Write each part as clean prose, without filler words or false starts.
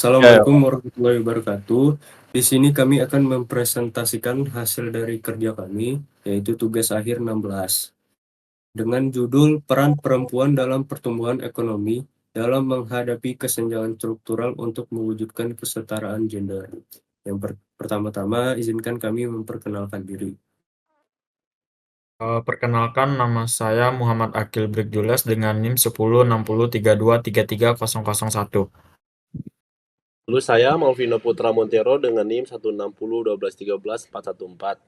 Ya. Assalamualaikum warahmatullahi wabarakatuh. Di sini kami akan mempresentasikan hasil dari kerja kami, yaitu tugas akhir 16, dengan judul Peran Perempuan dalam Pertumbuhan Ekonomi dalam menghadapi kesenjangan struktural untuk mewujudkan kesetaraan gender. Yang pertama-tama, izinkan kami memperkenalkan diri. Perkenalkan, nama saya Muhammad Akil Brigjules dengan NIM 106032333001. Lalu saya Malvino Putra Montero dengan NIM 16012131414.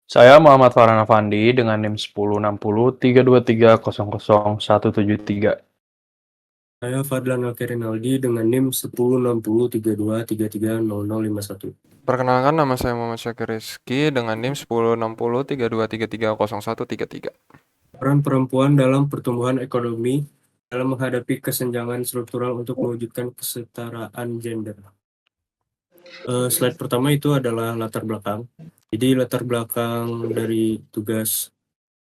Saya Muhammad Farhan Afandi dengan NIM 10603233000173. Saya Fadlan Alkerinaldi dengan NIM 106032330051. Perkenalkan, nama saya Muhammad Syakir Rizky dengan NIM 106032330133. Peran perempuan dalam pertumbuhan ekonomi dalam menghadapi kesenjangan struktural untuk mewujudkan kesetaraan gender. Slide pertama itu adalah latar belakang. Jadi latar belakang dari tugas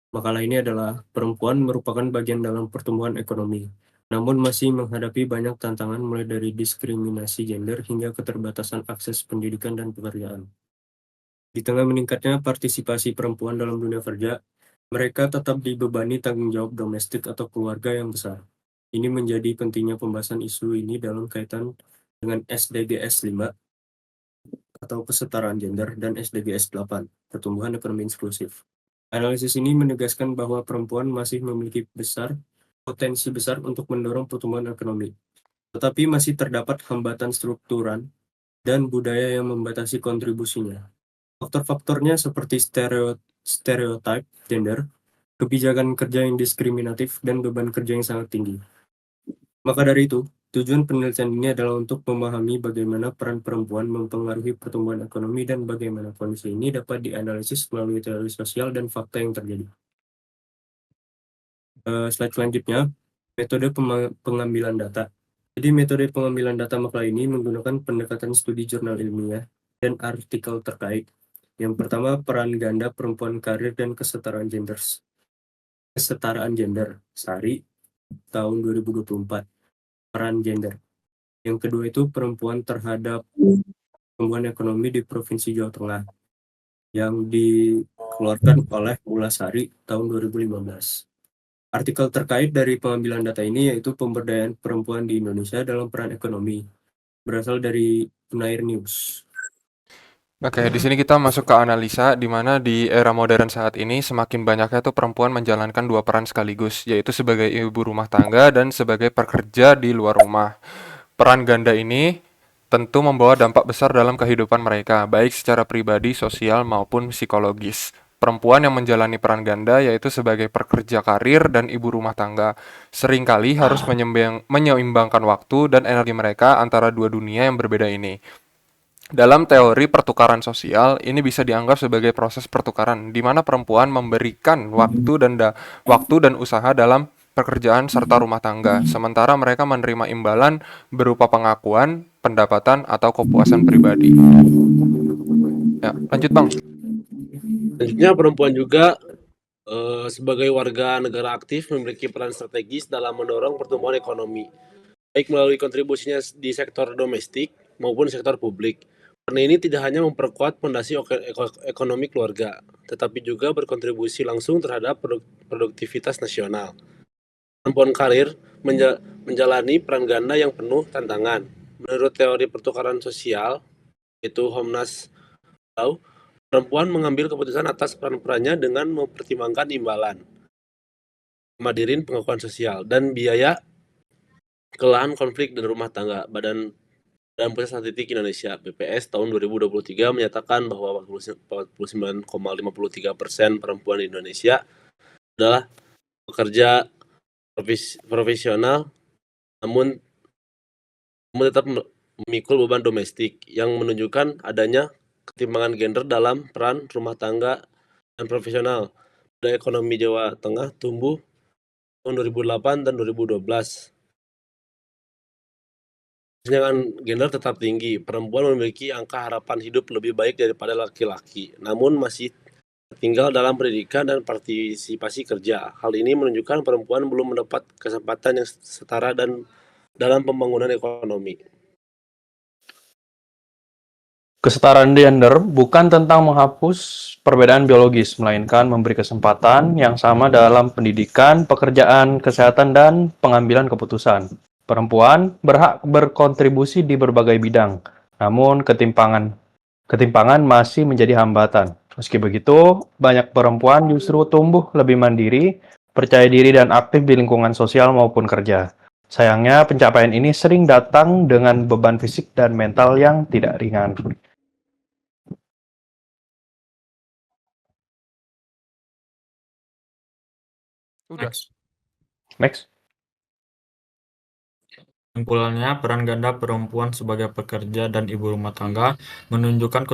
makalah ini adalah perempuan merupakan bagian dalam pertumbuhan ekonomi, namun masih menghadapi banyak tantangan mulai dari diskriminasi gender hingga keterbatasan akses pendidikan dan pekerjaan. Di tengah meningkatnya partisipasi perempuan dalam dunia kerja, mereka tetap dibebani tanggung jawab domestik atau keluarga yang besar. Ini menjadi pentingnya pembahasan isu ini dalam kaitan dengan SDGs 5 atau kesetaraan gender dan SDGs 8, pertumbuhan ekonomi inklusif. Analisis ini menegaskan bahwa perempuan masih memiliki potensi besar untuk mendorong pertumbuhan ekonomi, tetapi masih terdapat hambatan struktural dan budaya yang membatasi kontribusinya. Faktor-faktornya seperti stereotip gender, kebijakan kerja yang diskriminatif, dan beban kerja yang sangat tinggi. Maka dari itu, tujuan penelitian ini adalah untuk memahami bagaimana peran perempuan mempengaruhi pertumbuhan ekonomi dan bagaimana kondisi ini dapat dianalisis melalui teori sosial dan fakta yang terjadi. Slide selanjutnya, metode pengambilan data. Jadi metode pengambilan data makalah ini menggunakan pendekatan studi jurnal ilmiah dan artikel terkait. Yang pertama, peran ganda perempuan karir dan kesetaraan gender. SARI, tahun 2024. Peran gender. Yang kedua itu perempuan terhadap pertumbuhan ekonomi di Provinsi Jawa Tengah, yang dikeluarkan oleh Mulasari tahun 2015. Artikel terkait dari pengambilan data ini yaitu pemberdayaan perempuan di Indonesia dalam peran ekonomi, berasal dari Unair News. Oke, di sini kita masuk ke analisa di mana di era modern saat ini semakin banyaknya tuh perempuan menjalankan dua peran sekaligus, yaitu sebagai ibu rumah tangga dan sebagai pekerja di luar rumah. Peran ganda ini tentu membawa dampak besar dalam kehidupan mereka, baik secara pribadi, sosial, maupun psikologis. Perempuan yang menjalani peran ganda yaitu sebagai pekerja karir dan ibu rumah tangga, seringkali harus menyeimbangkan waktu dan energi mereka antara dua dunia yang berbeda ini. Dalam teori pertukaran sosial, ini bisa dianggap sebagai proses pertukaran di mana perempuan memberikan waktu dan usaha dalam pekerjaan serta rumah tangga, sementara mereka menerima imbalan berupa pengakuan, pendapatan, atau kepuasan pribadi. Ya, lanjut Bang. Selanjutnya, perempuan juga sebagai warga negara aktif memiliki peran strategis dalam mendorong pertumbuhan ekonomi, baik melalui kontribusinya di sektor domestik maupun sektor publik. Peran ini tidak hanya memperkuat fondasi ekonomi keluarga, tetapi juga berkontribusi langsung terhadap produktivitas nasional. Perempuan karir menjalani peran ganda yang penuh tantangan. Menurut teori pertukaran sosial, yaitu Homnas Law, perempuan mengambil keputusan atas peran-perannya dengan mempertimbangkan imbalan, kemandirian pengakuan sosial, dan biaya kelahan konflik dan rumah tangga. Badan Pusat Statistik Indonesia (BPS) tahun 2023 menyatakan bahwa 49,53% perempuan di Indonesia adalah pekerja profesional, namun tetap memikul beban domestik, yang menunjukkan adanya ketimpangan gender dalam peran rumah tangga dan profesional. Pada ekonomi Jawa Tengah tumbuh tahun 2008 dan 2012. Kesenjangan gender tetap tinggi. Perempuan memiliki angka harapan hidup lebih baik daripada laki-laki, namun masih tertinggal dalam pendidikan dan partisipasi kerja. Hal ini menunjukkan perempuan belum mendapat kesempatan yang setara dan dalam pembangunan ekonomi. Kesetaraan gender bukan tentang menghapus perbedaan biologis, melainkan memberi kesempatan yang sama dalam pendidikan, pekerjaan, kesehatan, dan pengambilan keputusan. Perempuan berhak berkontribusi di berbagai bidang, namun ketimpangan masih menjadi hambatan. Meski begitu, banyak perempuan justru tumbuh lebih mandiri, percaya diri, dan aktif di lingkungan sosial maupun kerja. Sayangnya, pencapaian ini sering datang dengan beban fisik dan mental yang tidak ringan. Udah. Next. Kesimpulannya, peran ganda perempuan sebagai pekerja dan ibu rumah tangga menunjukkan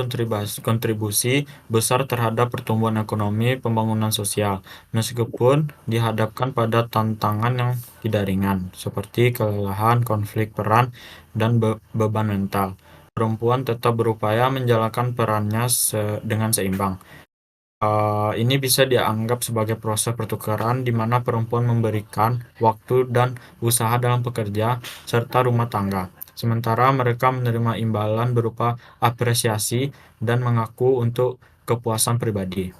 kontribusi besar terhadap pertumbuhan ekonomi pembangunan sosial, meskipun dihadapkan pada tantangan yang tidak ringan, seperti kelelahan, konflik peran, dan beban mental. Perempuan tetap berupaya menjalankan perannya dengan seimbang. Ini bisa dianggap sebagai proses pertukaran di mana perempuan memberikan waktu dan usaha dalam pekerja serta rumah tangga, sementara mereka menerima imbalan berupa apresiasi dan mengaku untuk kepuasan pribadi.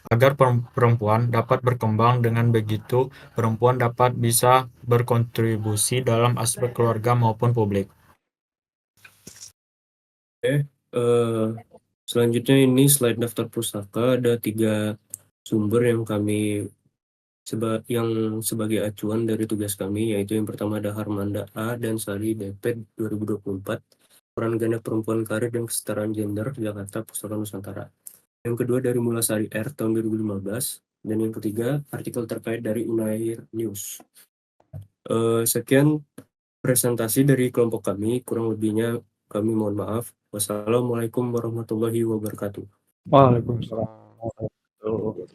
Agar perempuan dapat berkembang dengan begitu, perempuan dapat bisa berkontribusi dalam aspek keluarga maupun publik. Eh, Selanjutnya ini slide daftar pustaka. Ada 3 sumber yang kami sebagai acuan dari tugas kami, yaitu yang pertama ada Harmanda A dan Sari DP 2024, peran ganda perempuan karir dan kesetaraan gender Jakarta Pustaka Nusantara. Yang kedua dari Mulasari R tahun 2015, dan yang ketiga artikel terkait dari Unair News. Sekian presentasi dari kelompok kami, kurang lebihnya kami mohon maaf. Wassalamualaikum warahmatullahi wabarakatuh. Waalaikumsalam.